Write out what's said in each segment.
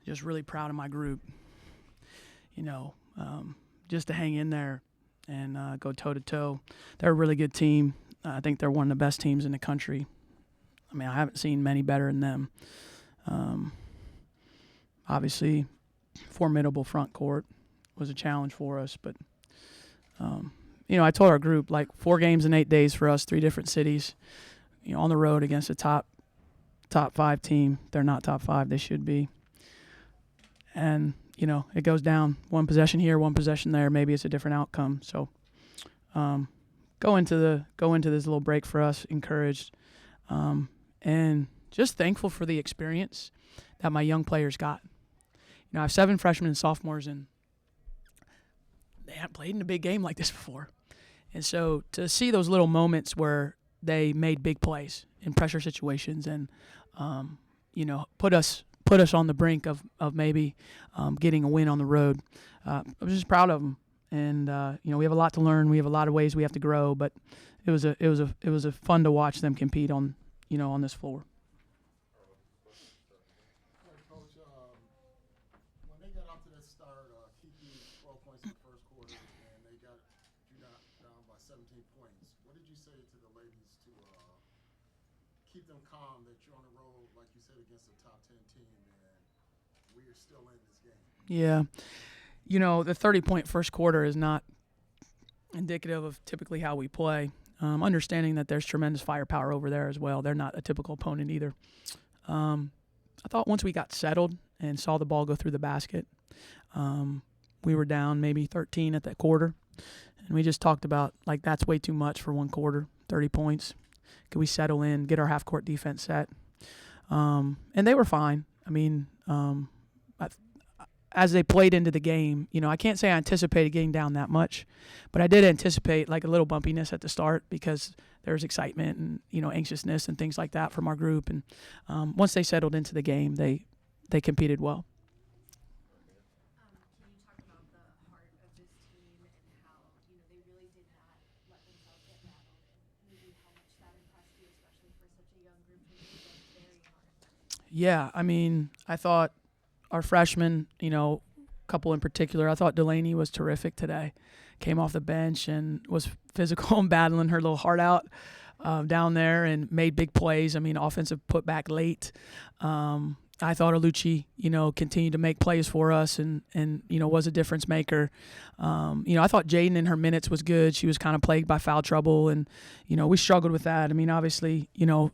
just really proud of my group. Just to hang in there and go toe-to-toe. They're a really good team. I think they're one of the best teams in the country. I mean, I haven't seen many better than them. Obviously, formidable front court was a challenge for us. But, I told our group, 4 games in 8 days for us, 3 different cities, on the road against a top 5 team. They're not top 5. They should be. And, it goes down. 1 possession here, 1 possession there. Maybe it's a different outcome. So go into this little break for us encouraged, and just thankful for the experience that my young players got. I have 7 freshmen and sophomores, and they haven't played in a big game like this before. And so to see those little moments where they made big plays in pressure situations and, put us on the brink of maybe getting a win on the road, I was just proud of them. And we have a lot to learn. We have a lot of ways we have to grow, but it was a fun to watch them compete on this floor. Coach, when they got off to that start, Kiki 12 points in the first quarter, and they got you down by 17 points. What did you say to the ladies to keep them calm that you're on the road, like you said, against a top 10 team, and we are still in this game? Yeah. The 30-point first quarter is not indicative of typically how we play. Understanding that there's tremendous firepower over there as well. They're not a typical opponent either. I thought once we got settled and saw the ball go through the basket, we were down maybe 13 at that quarter. And we just talked about, that's way too much for one quarter, 30 points. Could we settle in, get our half-court defense set? And they were fine. I mean, as they played into the game, I can't say I anticipated getting down that much, but I did anticipate a little bumpiness at the start because there was excitement and, anxiousness and things like that from our group. And once they settled into the game, they competed well. Can you talk about the heart of this team and how, they really did not let themselves get rattled, and maybe how much that impressed you, especially for such a young group who worked very hard? Yeah, I mean, I thought our freshmen, a couple in particular, I thought Delaney was terrific today. Came off the bench and was physical and battling her little heart out down there and made big plays. I mean, offensive putback late. I thought Alucci, continued to make plays for us and was a difference maker. I thought Jaden in her minutes was good. She was kind of plagued by foul trouble, and, we struggled with that. I mean, obviously,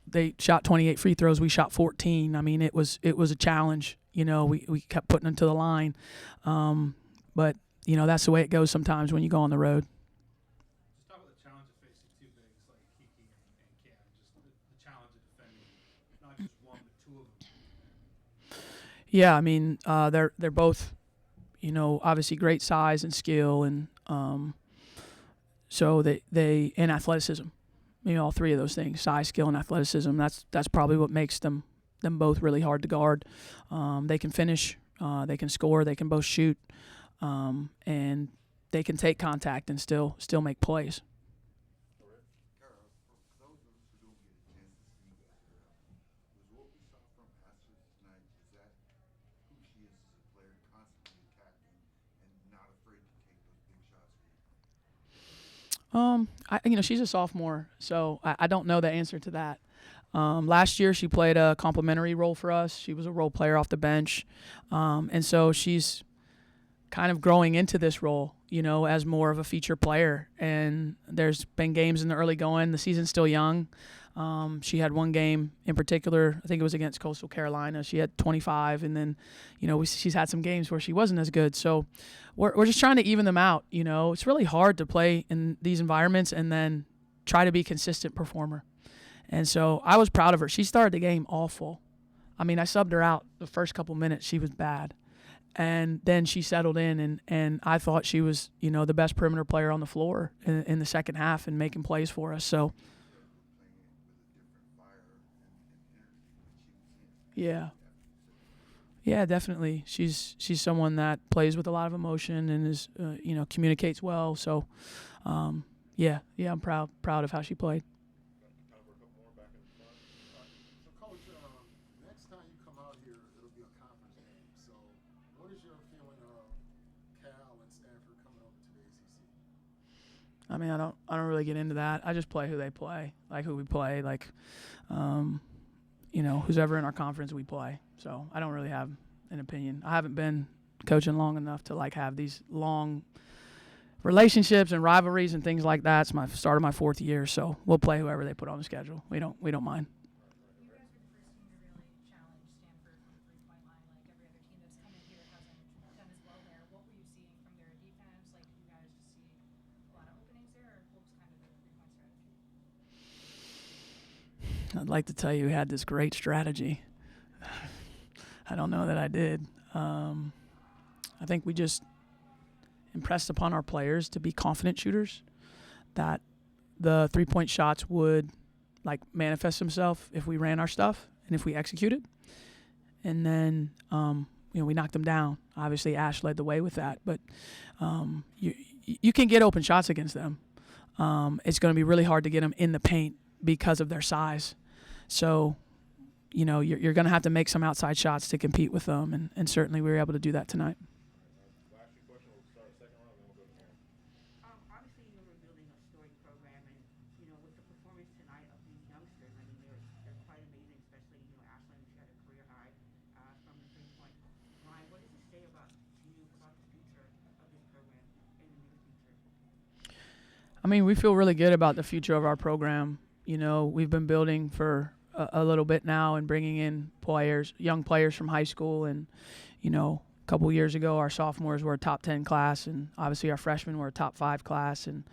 they shot 28 free throws. We shot 14. I mean, it was a challenge. We kept putting them to the line. But, that's the way it goes sometimes when you go on the road. Just talk about the challenge of facing 2 bigs like Kiki and Cam, just the challenge of defending not just one, but 2 of them. Yeah, I mean, they're both, obviously great size and skill, and so they and athleticism. All 3 of those things: size, skill, and athleticism. That's probably what makes them both really hard to guard. They can finish, they can score, they can both shoot, and they can take contact and still make plays. She's a sophomore, so I don't know the answer to that. Last year she played a complimentary role for us. She was a role player off the bench, and so she's kind of growing into this role, as more of a feature player. And there's been games in the early going. The season's still young. She had one game in particular, I think it was against Coastal Carolina. She had 25, and then, she's had some games where she wasn't as good. So we're just trying to even them out. It's really hard to play in these environments and then try to be a consistent performer. And so I was proud of her. She started the game awful. I mean, I subbed her out the first couple minutes. She was bad. And then she settled in, and I thought she was, the best perimeter player on the floor in the second half and making plays for us. So, yeah. Yeah, definitely. She's someone that plays with a lot of emotion and is, communicates well. So, I'm proud of how she played. So, Coach, next time you come out here, it'll be a conference game. So mean, I don't really get into that. I just play who they play, like who we play, like, who's ever in our conference we play. So I don't really have an opinion. I haven't been coaching long enough to like have these long relationships and rivalries and things like that. It's my start of my 4th year, so we'll play whoever they put on the schedule. We don't mind. You guys were the first team to really challenge Stanford from the three-point line. Like every other team that's come in here hasn't done as well there. What were you seeing from their defense? Like, did you guys just see a lot of openings there, or what was kind of the three-point strategy? I'd like to tell you we had this great strategy. I don't know that I did. I think we just impressed upon our players to be confident shooters, that the three-point shots would like manifest themselves if we ran our stuff and if we executed. And then, we knocked them down. Obviously, Ash led the way with that, but you can get open shots against them. It's going to be really hard to get them in the paint because of their size. So, you're going to have to make some outside shots to compete with them, and certainly we were able to do that tonight. Obviously, you were building a storied program, and with the performance tonight of these youngsters, I mean, they're quite amazing. Especially, Ashlyn, she had a career high from the three-point line. What does it say about you, about the future of this program in the near future? I mean, we feel really good about the future of our program. We've been building for a little bit now and bringing in young players from high school, and a couple years ago, our sophomores were a top 10 class, and obviously our freshmen were a top 5 class. And,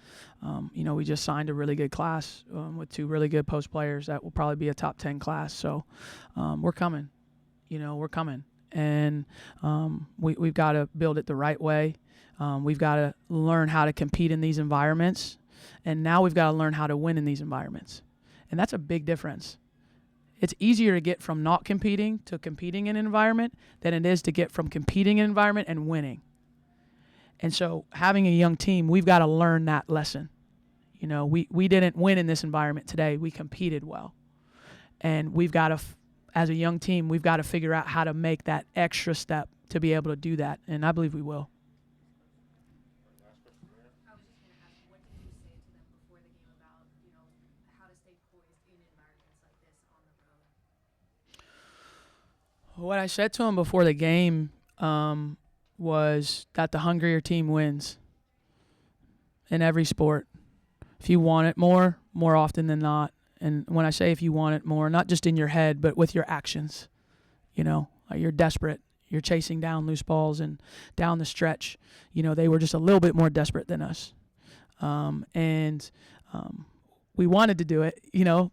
we just signed a really good class with 2 really good post players that will probably be a top 10 class. So we're coming. We're coming. And we've got to build it the right way. We've got to learn how to compete in these environments. And now we've got to learn how to win in these environments. And that's a big difference. It's easier to get from not competing to competing in an environment than it is to get from competing in an environment and winning. And so having a young team, we've got to learn that lesson. We didn't win in this environment today. We competed well. And we've got to, as a young team, we've got to figure out how to make that extra step to be able to do that. And I believe we will. I was just going to ask, what did you say to them before the game about, how to stay poised in environments like this on the road? What I said to them before the game was that the hungrier team wins in every sport. If you want it more often than not. And when I say if you want it more, not just in your head, but with your actions. You're desperate. You're chasing down loose balls, and down the stretch, they were just a little bit more desperate than us. We wanted to do it,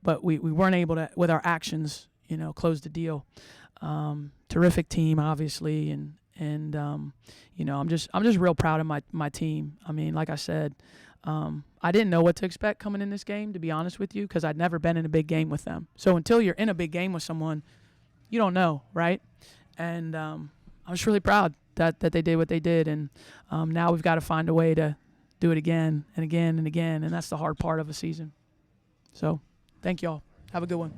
but we weren't able to, with our actions, close the deal. Terrific team, obviously, and I'm just real proud of my team. I mean, like I said, I didn't know what to expect coming in this game, to be honest with you, because I'd never been in a big game with them. So until you're in a big game with someone, you don't know, right? And I'm just really proud that they did what they did, and now we've got to find a way to do it again and again and again, and that's the hard part of a season. So thank y'all. Have a good one.